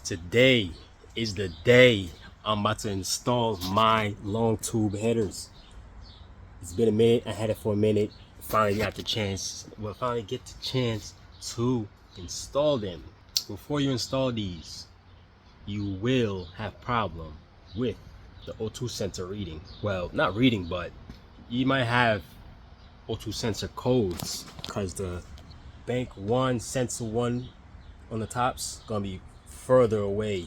Today is the day I'm about to install my Longtube headers. It's been a minute. I had it for a minute. Finally got the chance. Well, finally get the chance to install them. Before you install these, you will have problem with the O2 sensor reading. Well, not reading, but you might have O2 sensor codes because the bank 1 sensor 1 on the top's gonna be further away,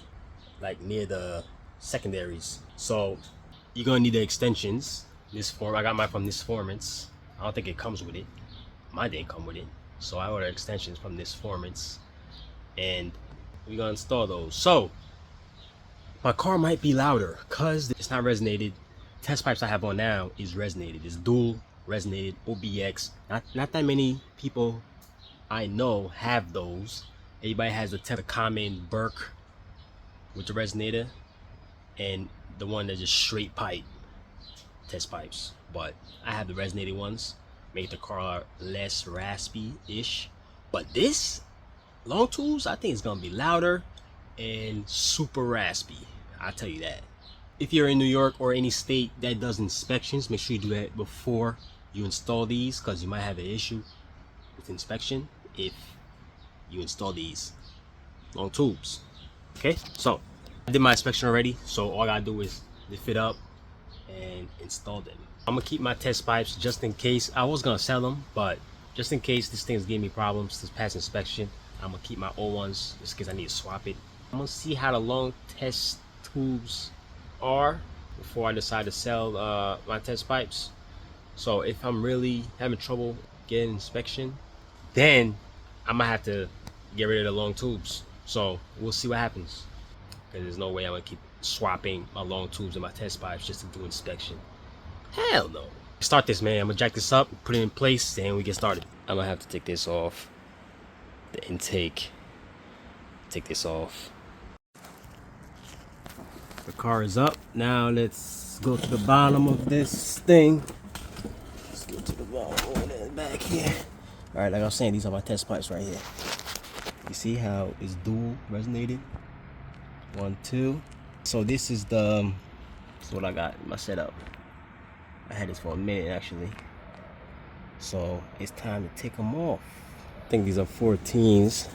like near the secondaries. So you're gonna need the extensions. This form, I got mine from this Formance. I don't think it comes with it. Mine didn't come with it, so I ordered extensions from this Formance, and we're gonna install those. So my car might be louder because it's not resonated. Test pipes I have on now is resonated. It's dual resonated OBX. Not that many people I know have those. Everybody has the common Burke with the resonator and the one that's just straight pipe test pipes. But I have the resonated ones, make the car less raspy-ish. But this Longtubes, I think it's gonna be louder and super raspy. I'll tell you that. If you're in New York or any state that does inspections, make sure you do that before you install these, because you might have an issue with inspection if you install these Longtubes. Okay, so I did my inspection already, so all I gotta do is lift it up and install them. I'm gonna keep my test pipes just in case. I was gonna sell them, but just in case this thing's giving me problems this past inspection, I'm gonna keep my old ones just in case I need to swap it. I'm gonna see how the long test tubes are before I decide to sell my test pipes. So if I'm really having trouble getting inspection, then I might have to get rid of the Longtubes. So we'll see what happens, because there's no way I'm gonna keep swapping my Longtubes and my test pipes just to do inspection. Hell no. Start this, man. I'm gonna jack this up, put it in place, and we get started. I'm gonna have to take this off, the intake. Take this off. The car is up. Now let's go to the bottom of this thing. Let's go to the bottom over there back here. All right, like I was saying, these are my test pipes right here. You see how it's dual resonated? 1, 2. So this is what I got in my setup. I had this for a minute actually. So it's time to take them off. I think these are 14s.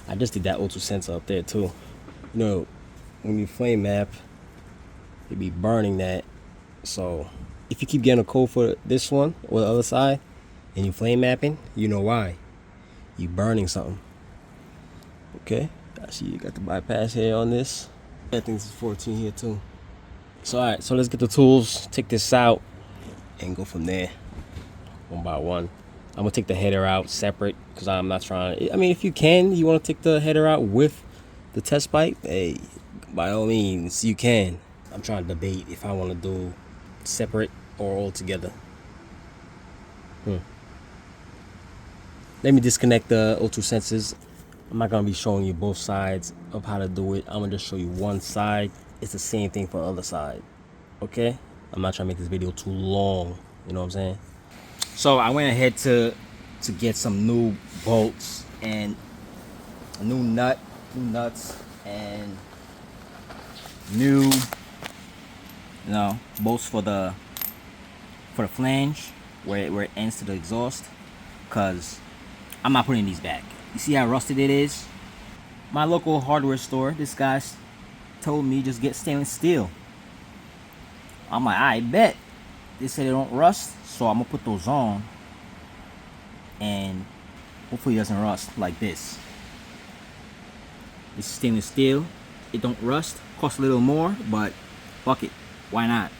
I just did that O2 sensor up there too. You know, when you flame map, you'll be burning that. So if you keep getting a code for this one or the other side and you flame mapping, you know why. You burning something. Okay, I see you got the bypass here on this. I think this is 14 here too. So all right, so let's get the tools, take this out, and go from there, one by one. I'm gonna take the header out separate because I'm not trying. I mean, if you can, you want to take the header out with the test pipe, hey, by all means, you can. I'm trying to debate if I want to do separate or all together. Let me disconnect the O2 sensors. I'm not gonna be showing you both sides of how to do it. I'm gonna just show you one side. It's the same thing for the other side. Okay? I'm not trying to make this video too long. You know what I'm saying? So I went ahead to get some new bolts and a new nuts and new bolts for the flange where it ends to the exhaust, because I'm not putting these back. You see how rusted it is? My local hardware store, this guy told me just get stainless steel. I'm like, I bet. They said it don't rust, so I'm gonna put those on and hopefully it doesn't rust like this. This is stainless steel. It don't rust. Costs a little more, but fuck it. Why not?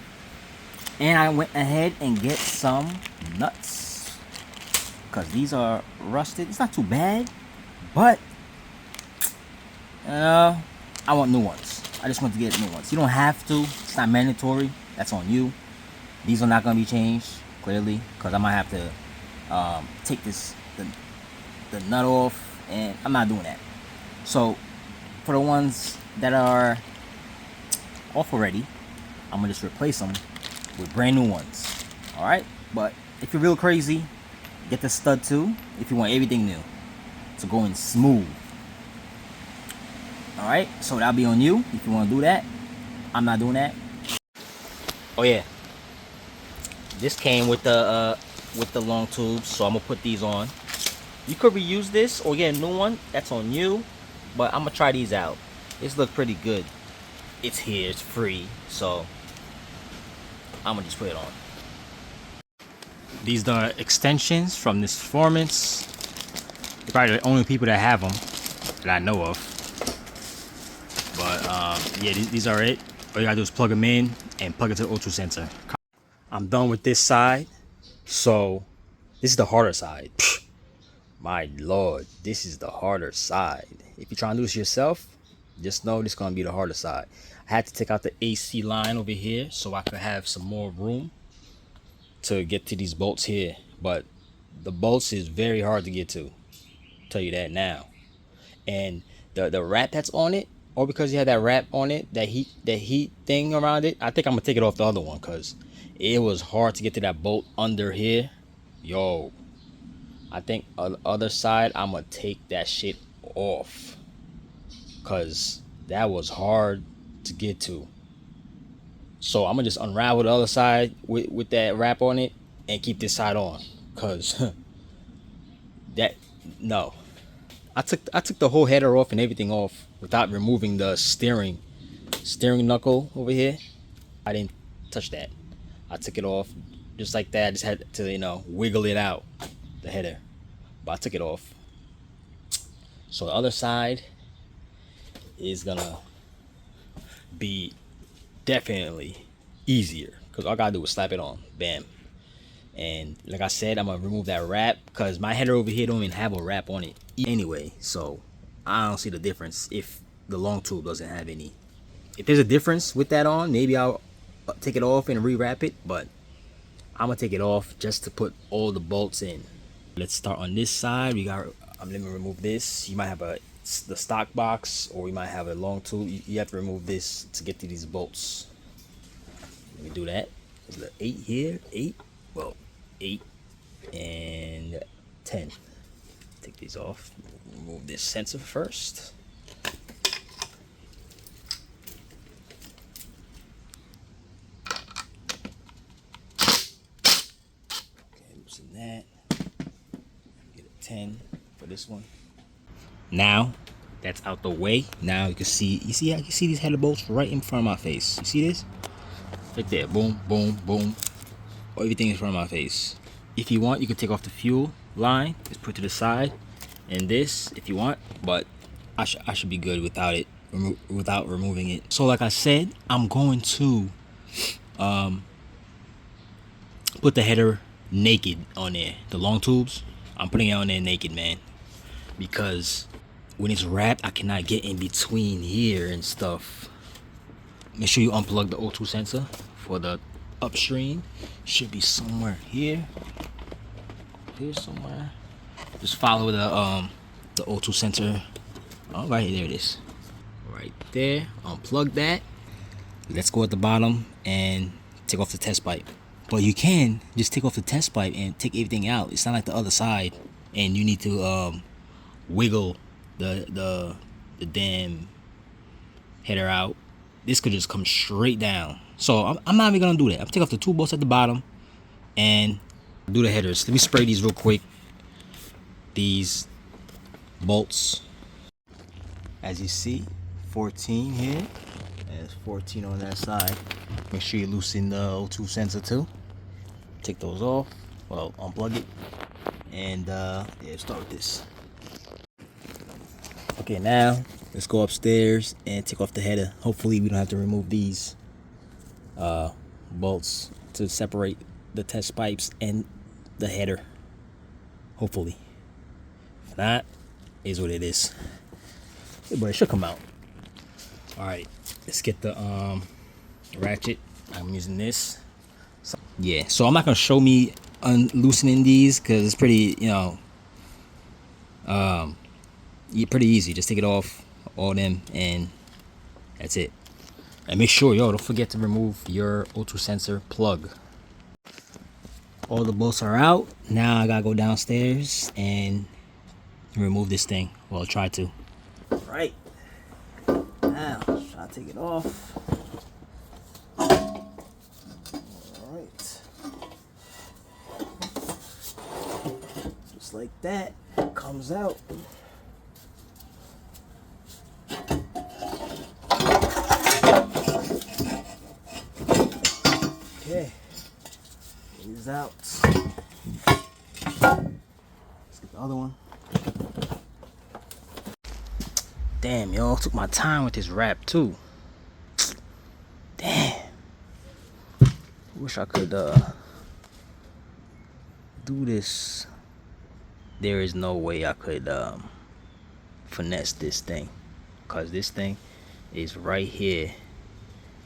And I went ahead and get some nuts, because these are rusted. It's not too bad, but I want new ones. I just want to get new ones. You don't have to. It's not mandatory. That's on you. These are not going to be changed, clearly, because I might have to take the nut off, and I'm not doing that. So for the ones that are off already, I'm going to just replace them with brand new ones. Alright? But if you're real crazy, get the stud too if you want everything new. So going smooth. Alright, so that'll be on you if you want to do that. I'm not doing that. Oh yeah, this came with the long tubes, so I'm gonna put these on. You could reuse this or get a new one. That's on you. But I'm gonna try these out. This look pretty good. It's here. It's free. So I'm gonna just put it on. These are extensions from this Performance. They're probably the only people that have them that I know of. But yeah, these are it. All you gotta do is plug them in and plug it to the O2 sensor. I'm done with this side. So this is the harder side. My lord, this is the harder side. If you're trying to do this yourself, just know this is gonna be the harder side. I had to take out the AC line over here so I could have some more room to get to these bolts here. But the bolts is very hard to get to. I'll tell you that now. And the wrap that's on it, or because you have that wrap on it, that heat thing around it, I think I'm gonna take it off the other one because it was hard to get to that bolt under here. Yo, I think on the other side I'm gonna take that shit off because that was hard to get to. So I'm gonna just unravel the other side with that wrap on it and keep this side on because that no. I took the whole header off and everything off without removing the steering knuckle over here. I didn't touch that. I took it off just like that. I just had to, you know, wiggle it out, the header. But I took it off. So the other side is gonna be definitely easier because all I gotta do is slap it on. Bam. And like I said, I'm gonna remove that wrap because my header over here don't even have a wrap on it anyway, so I don't see the difference if the long tube doesn't have any. If there's a difference with that on, maybe I'll take it off and rewrap it, but I'm gonna take it off just to put all the bolts in. Let's start on this side. I'm gonna remove this. You might have the stock box, or you might have a long tube. You have to remove this to get to these bolts. Let me do that. There's the 8 here, 8. Well, 8 and 10. Take these off. Remove this sensor first. Okay, loosen that. Get a 10 for this one. Now that's out the way. Now you can see. You see? I can see these header bolts right in front of my face. You see this? Right there. Boom, boom, boom. Everything in front of my face. If you want, you can take off the fuel line, just put it to the side, and this if you want, but I should be good without it, without removing it. So like I said, I'm going to put the header naked on there. The long tubes, I'm putting it on there naked, man, because when it's wrapped, I cannot get in between here and stuff. Make sure you unplug the O2 sensor for the upstream. Should be somewhere here somewhere. Just follow the O2 sensor. Oh, right here, there it is, right there. Unplug that. Let's go at the bottom and take off the test pipe. But you can just take off the test pipe and take everything out. It's not like the other side and you need to wiggle the damn header out. This could just come straight down. So I'm not even gonna do that. I'm gonna take off the 2 bolts at the bottom and do the headers. Let me spray these real quick. These bolts, as you see, 14 here, and 14 on that side. Make sure you loosen the O2 sensor too. Take those off. Well, unplug it, and yeah, start with this. Okay, now let's go upstairs and take off the header. Hopefully we don't have to remove these bolts to separate the test pipes and the header. Hopefully. If not, is what it is. But it should come out. All right, let's get the ratchet. I'm using this. So, yeah, so I'm not gonna show me loosening these because it's pretty, pretty easy. Just take it off, all them, and that's it. And make sure, don't forget to remove your O2 sensor plug. All the bolts are out. Now I gotta go downstairs and remove this thing. Well, try to. Right. Now, try to take it off. Alright. Just like that. It comes out. Okay. He's out. Let's get the other one. Damn, y'all, took my time with this wrap too. Damn. Wish I could do this. There is no way I could finesse this thing, cause this thing is right here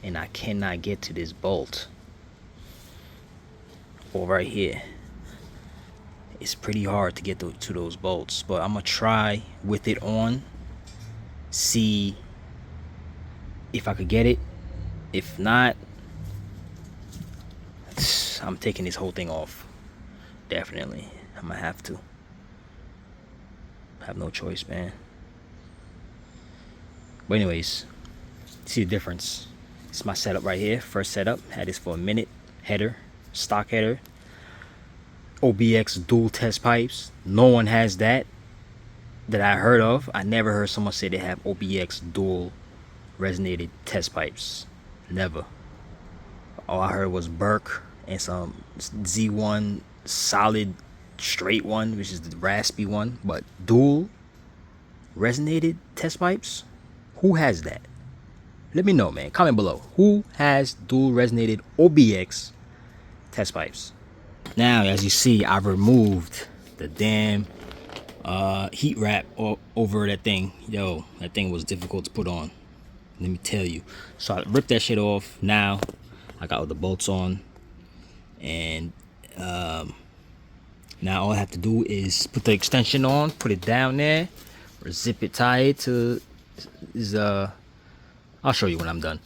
and I cannot get to this bolt. Or right here. It's pretty hard to get to those bolts, but I'm gonna try with it on, see if I could get it. If not, I'm taking this whole thing off. Definitely, I'm gonna have to. Have no choice, man. But anyways, see the difference. It's my setup right here. First setup, had this for a minute. Header, stock header, OBX dual test pipes. No one has that I heard of. I never heard someone say they have OBX dual resonated test pipes. Never. All I heard was Burke and some Z1 solid straight one, which is the raspy one. But dual resonated test pipes, who has that? Let me know, man. Comment below. Who has dual resonated OBX test pipes? Now, as you see, I've removed the damn heat wrap over that thing. Yo, that thing was difficult to put on. Let me tell you. So I ripped that shit off. Now I got all the bolts on, and now all I have to do is put the extension on, put it down there, or zip it tight to I'll show you when I'm done,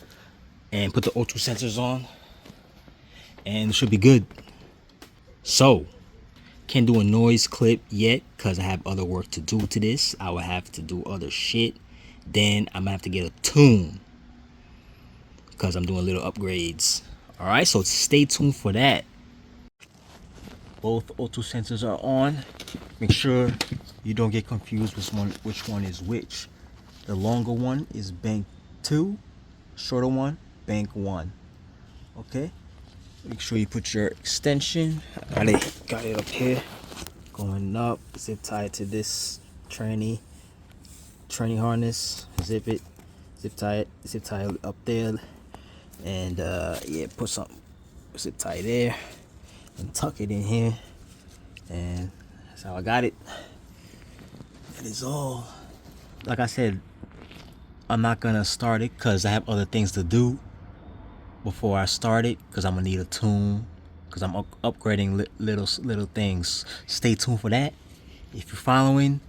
and put the O2 sensors on, and it should be good. So can't do a noise clip yet because I have other work to do to this. I will have to do other shit. Then I'm gonna have to get a tune because I'm doing little upgrades. All right, so stay tuned for that. Both O2 sensors are on. Make sure you don't get confused which one is which. The longer one is bank 2, shorter one bank 1. Okay, make sure you put your extension. I got it up here, going up. Zip tie it to this tranny harness. Zip it, zip tie it up there, and yeah, put some zip tie there and tuck it in here, and that's how I got it. That is all. Like I said, I'm not gonna start it because I have other things to do before I start it, because I'm gonna need a tune, because I'm upgrading little things. Stay tuned for that. If you're following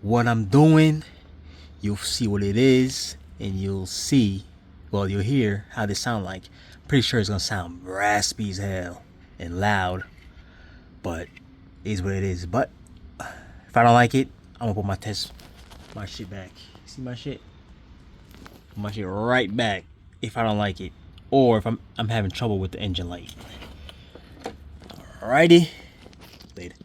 what I'm doing, you'll see what it is, and you'll hear how they sound like. Pretty sure it's gonna sound raspy as hell and loud, but it is what it is. But if I don't like it, I'm gonna put my shit back. See my shit? Put my shit right back if I don't like it, or if I'm having trouble with the engine light. Alrighty, later.